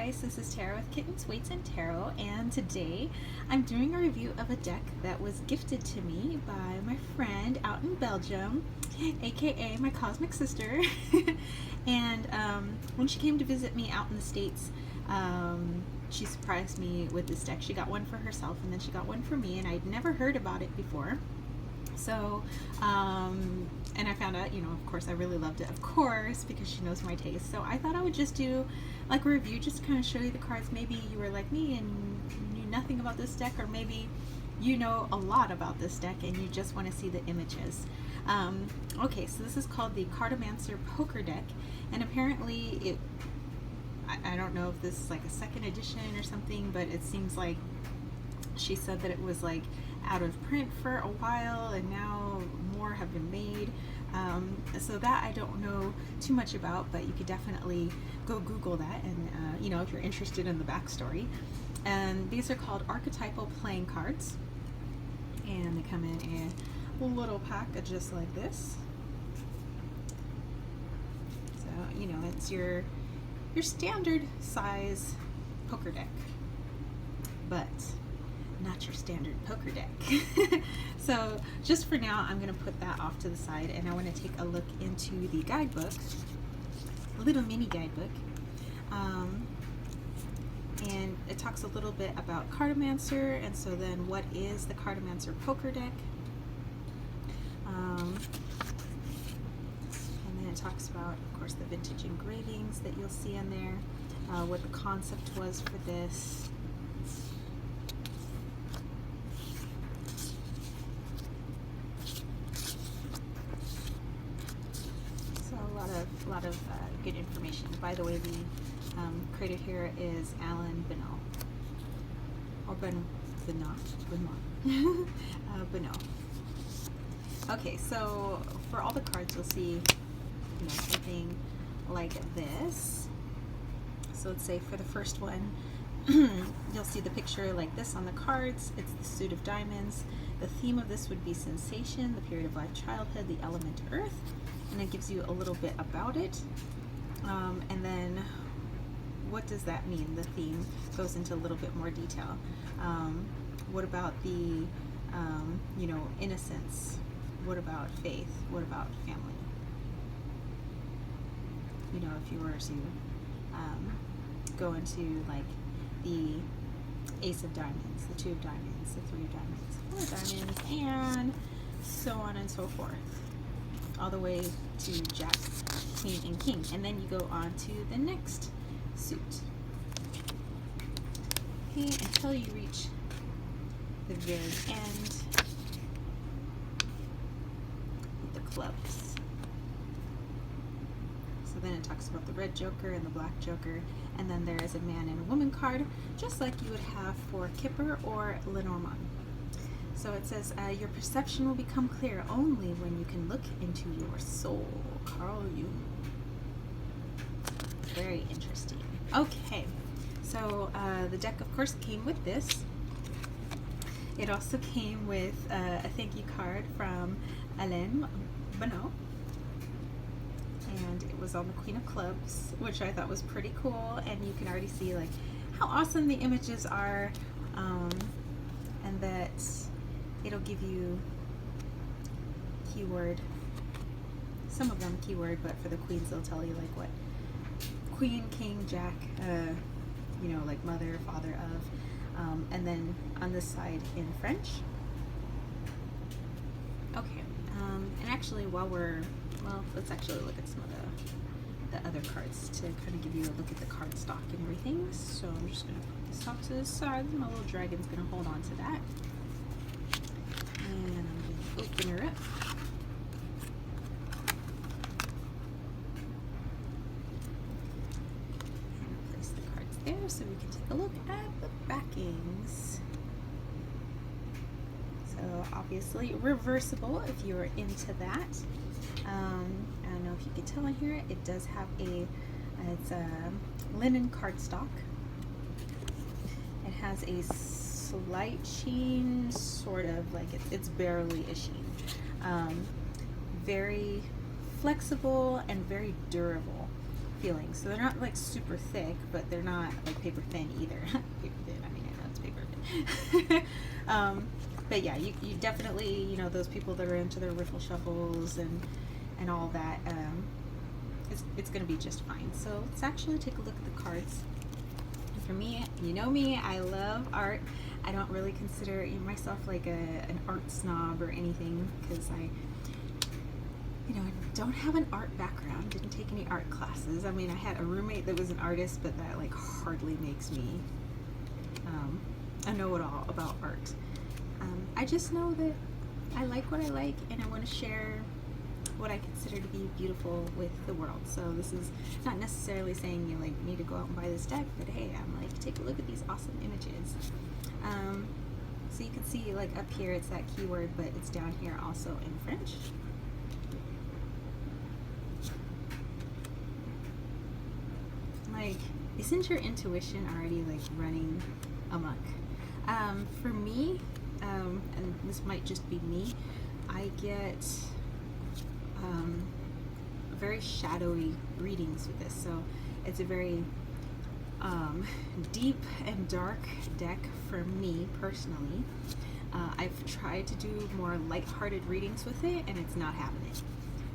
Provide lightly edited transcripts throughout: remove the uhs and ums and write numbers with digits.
guys, this is Tarot with Kittens, Weights, and Tarot, and today I'm doing a review of a deck that was gifted to me by my friend out in Belgium, aka my cosmic sister. And when she came to visit me out in the States, she surprised me with this deck. She got one for herself and then she got one for me, and I'd never heard about it before. So, and I found out, you know, of course, I really loved it, of course, because she knows my taste. So I thought I would just do like a review, just to kind of show you the cards. Maybe you were like me and knew nothing about this deck, or maybe you know a lot about this deck and you just want to see the images. Okay, so this is called the Cartomancer Poker Deck, and apparently I don't know if this is like a second edition or something, but it seems like she said that it was like out of print for a while and now more have been made. So that I don't know too much about, but you could definitely go Google that, and you know, if you're interested in the backstory. And these are called archetypal playing cards, and they come in a little pack just like this. So you know, it's your standard size poker deck, but not your standard poker deck. So just for now, I'm going to put that off to the side, and I want to take a look into the guidebook, a little mini guidebook. And it talks a little bit about Cartomancer, and so then what is the Cartomancer poker deck. And then it talks about, of course, the vintage engravings that you'll see in there, what the concept was for this. A lot of good information. By the way, the creator here is Alan Benoit, or Benoit. Okay, so for all the cards, you'll see, you know, something like this. So let's say for the first one, you'll see the picture like this on the cards. It's the suit of diamonds. The theme of this would be sensation, the period of life, childhood, the element earth, and it gives you a little bit about it. And then what does that mean? The theme goes into a little bit more detail. What about the, you know, innocence? What about faith? What about family? You know, if you were to go into like the ace of diamonds, the two of diamonds, the three of diamonds, four of diamonds, and so on and so forth, all the way to jack, queen, and king. And then you go on to the next suit, okay, until you reach the very end with the clubs. So then it talks about the red joker and the black joker, and then there is a man and a woman card, just like you would have for Kipper or Lenormand. So it says, your perception will become clear only when you can look into your soul. Carl Jung. Very interesting. Okay, so the deck, of course, came with this. It also came with a thank you card from Alain Benoit, and it was on the Queen of Clubs, which I thought was pretty cool. And you can already see like how awesome the images are, and that it'll give you keyword, some of them keyword, but for the queens they'll tell you like what queen, king, jack, you know, like mother, father of, and then on this side in French. Okay, and actually while let's actually look at some of the other cards to kind of give you a look at the card stock and everything. So I'm just going to put this off to the side. My little dragon's going to hold on to that. And I'm going to open her up. And place the cards there so we can take a look at the backings. So obviously reversible if you're into that. I don't know if you can tell in here, it does have it's a linen cardstock. It has a slight sheen, sort of like it's barely a sheen. Very flexible and very durable. feeling. So they're not like super thick, but they're not like paper thin either. Paper thin, I mean, I know it's paper thin. But yeah, you definitely, you know, those people that are into their riffle shuffles and all that, it's going to be just fine. So let's actually take a look at the cards. And for me, you know me, I love art. I don't really consider myself like an art snob or anything, because I don't have an art background, didn't take any art classes. I mean, I had a roommate that was an artist, but that like hardly makes me a know-it-all about art. I just know that I like what I like, and I want to share what I consider to be beautiful with the world. So this is not necessarily saying you like need to go out and buy this deck, but hey, I'm like, take a look at these awesome images. So you can see like up here it's that keyword, but it's down here also in French. Like, isn't your intuition already like running amok? For me, and this might just be me, I get very shadowy readings with this. So it's a very deep and dark deck for me personally. I've tried to do more lighthearted readings with it, and it's not happening.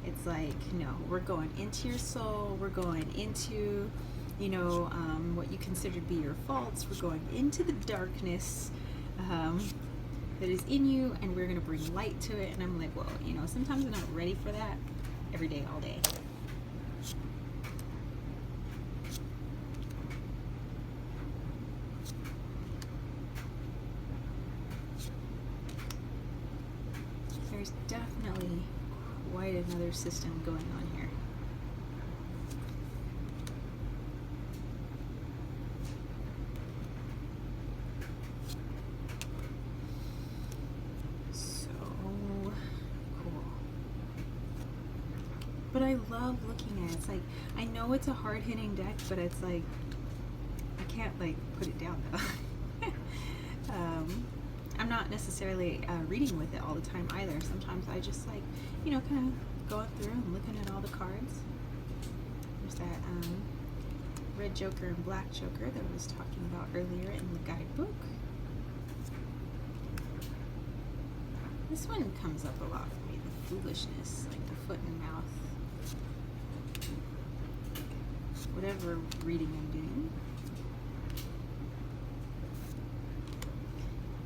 It's like, no, we're going into your soul, we're going into, you know, what you consider to be your faults, we're going into the darkness that is in you, and we're going to bring light to it. And I'm like, whoa, you know, sometimes I'm not ready for that every day, all day. There's definitely quite another system going on here. But I love looking at it. It's like, I know it's a hard-hitting deck, but it's like, I can't like put it down though. I'm not necessarily reading with it all the time either. Sometimes I just like, you know, kind of going through and looking at all the cards. There's that red joker and black joker that I was talking about earlier in the guidebook. This one comes up a lot for me, the foolishness, like the foot and mouth. Whatever reading I'm doing.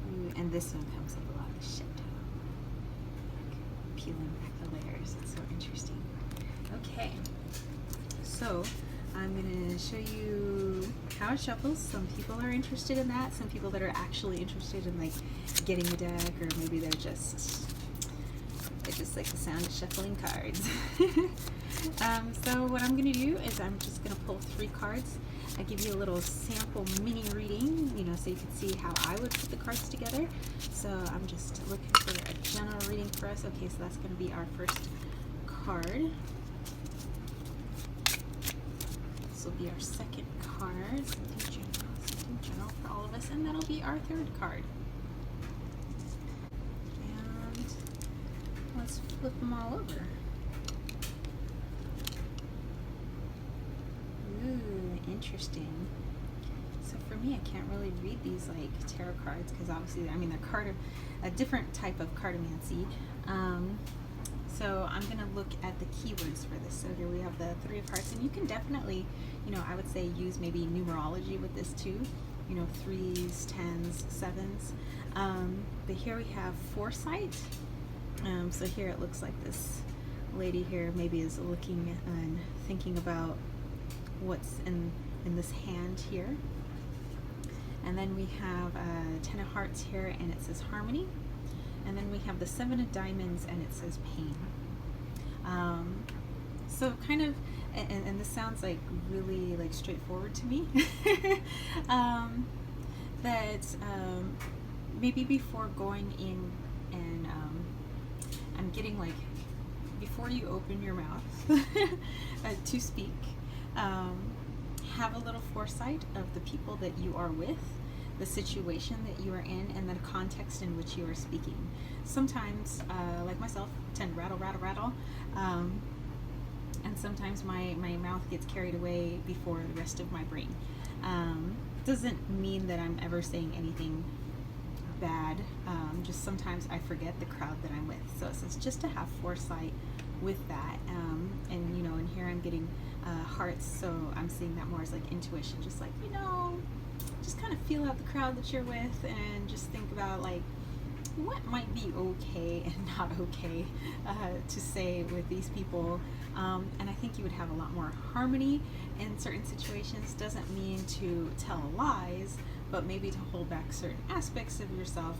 Ooh, and this one comes up a lot, the shadow. Like peeling back the layers, it's so interesting. Okay, so I'm gonna show you how it shuffles. Some people are interested in that, some people that are actually interested in like getting a deck, or maybe they just like the sound of shuffling cards. So what I'm going to do is I'm just going to pull 3 cards. I give you a little sample mini reading, you know, so you can see how I would put the cards together. So I'm just looking for a general reading for us. Okay, so that's going to be our first card. This will be our second card, something general for all of us, and that'll be our third card. And let's flip them all over. Ooh, interesting. So for me, I can't really read these like tarot cards because obviously, I mean, they're a different type of cartomancy. So I'm going to look at the keywords for this. So here we have the 3 of hearts, and you can definitely, you know, I would say use maybe numerology with this too. You know, 3s, 10s, 7s. But here we have foresight. So here it looks like this lady here maybe is looking and thinking about what's in this hand here. And then we have 10 of hearts here, and it says harmony. And then we have the 7 of diamonds, and it says pain. So kind of, and this sounds like really like straightforward to me. That maybe before going in and I'm getting like, before you open your mouth to speak, have a little foresight of the people that you are with, the situation that you are in, and the context in which you are speaking. Sometimes, like myself, tend to rattle. and sometimes my mouth gets carried away before the rest of my brain. Doesn't mean that I'm ever saying anything bad, just sometimes I forget the crowd that I'm with. So it says just to have foresight with that, and you know, and here I'm getting hearts, so I'm seeing that more as like intuition, just like, you know, just kind of feel out the crowd that you're with and just think about like what might be okay and not okay to say with these people, and I think you would have a lot more harmony in certain situations. Doesn't mean to tell lies, but maybe to hold back certain aspects of yourself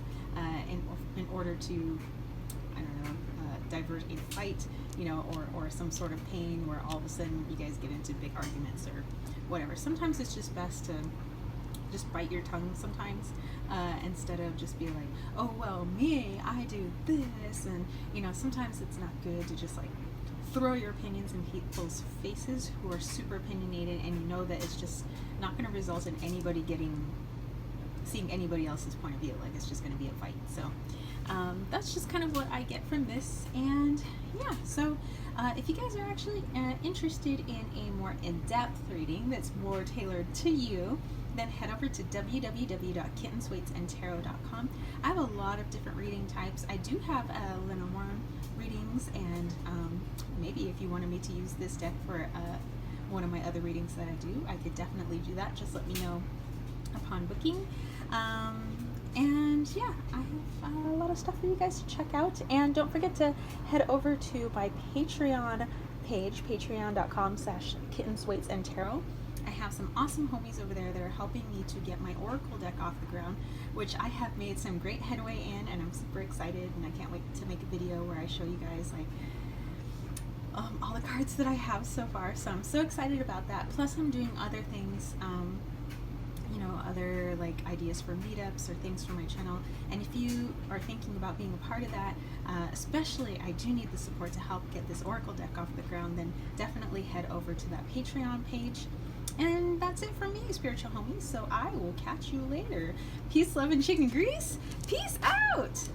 in order to, I don't know, divert a fight, you know, or some sort of pain where all of a sudden you guys get into big arguments or whatever. Sometimes it's just best to just bite your tongue sometimes, instead of just be like, oh well, me, I do this, and you know, sometimes it's not good to just like throw your opinions in people's faces who are super opinionated, and you know that it's just not going to result in anybody seeing anybody else's point of view. Like, it's just going to be a fight. So that's just kind of what I get from this. And yeah, so if you guys are actually interested in a more in-depth reading that's more tailored to you, then head over to www.kittenswaitsandtarot.com. I have a lot of different reading types. I do have Lenormand readings, and maybe if you wanted me to use this deck for one of my other readings that I do, I could definitely do that. Just let me know upon booking. And yeah, I have a lot of stuff for you guys to check out. And don't forget to head over to my Patreon page, patreon.com/kittenswaitsandtarot. I have some awesome homies over there that are helping me to get my oracle deck off the ground, which I have made some great headway in, and I'm super excited, and I can't wait to make a video where I show you guys like all the cards that I have so far. So I'm so excited about that. Plus I'm doing other things, you know, other like ideas for meetups or things for my channel. And if you are thinking about being a part of that, especially I do need the support to help get this oracle deck off the ground, then definitely head over to that Patreon page. And that's it from me, spiritual homies. So I will catch you later. Peace, love, and chicken grease. Peace out.